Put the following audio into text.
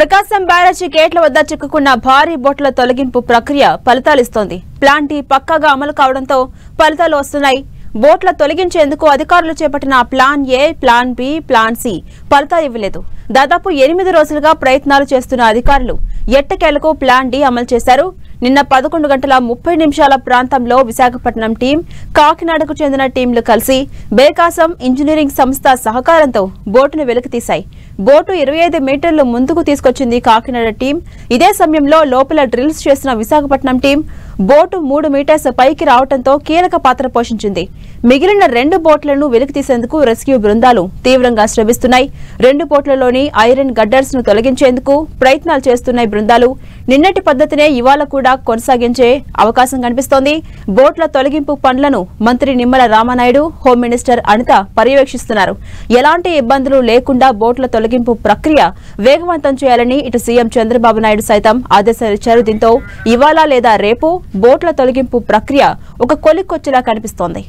ప్రకాశం బ్యారేజీ గేట్ల వద్ద చిక్కుకున్న భారీ బోట్ల తొలగింపు ప్రక్రియ ఫలితాలిస్తోంది. ప్లాన్ డి పక్కాగా అమలు కావడంతో ఫలితాలు వస్తున్నాయి. బోట్ల తొలగించేందుకు అధికారులు చేపట్టిన plan A, plan B, plan C ఫలితాలు ఇవ్వలేదు. దాదాపు 8 రోజులుగా ప్రయత్నాలు చేస్తున్న అధికారులు ఎట్టకేలకు ప్లాన్ డి అమలు చేశారు. నిన్న 11:30 ప్రాంతంలో విశాఖపట్నం టీం, కాకినాడకు చెందిన టీంలు కలిసి బేకాసం ఇంజనీరింగ్ సంస్థ సహకారంతో బోటును వెలికితీశాయి. బోటు 25 మీటర్లు ముందుకు తీసుకొచ్చింది కాకినాడ టీం. ఇదే సమయంలో లోపల డ్రిల్స్ చేసిన విశాఖపట్నం టీం బోటు 3 మీటర్స్ పైకి రావడంతో కీలక పాత్ర పోషించింది. మిగిలిన 2 బోట్లను వెలికితీసేందుకు రెస్క్యూ బృందాలు తీవ్రంగా శ్రమిస్తున్నాయి. 2 బోట్లలోని ఐరన్ గడ్డర్స్ ను తొలగించేందుకు ప్రయత్నాలు చేస్తున్నాయి బృందాలు. నిన్నటి పద్ధతినే ఇవాళ కూడా కొనసాగించే అవకాశం కనిపిస్తోంది. బోట్ల తొలగింపు పనులను మంత్రి నిమ్మల రామానాయుడు, హోం మినిస్టర్ అనిత పర్యవేక్షిస్తున్నారు. ఎలాంటి ఇబ్బందులు లేకుండా బోట్ల తొలగింపు ప్రక్రియ వేగవంతం చేయాలని ఇటు సీఎం చంద్రబాబు నాయుడు సైతం ఆదేశాలు ఇచ్చారు. దీంతో ఇవాళ లేదా రేపు బోట్ల తొలగింపు ప్రక్రియ ఒక కొలిక్కొచ్చేలా కనిపిస్తోంది.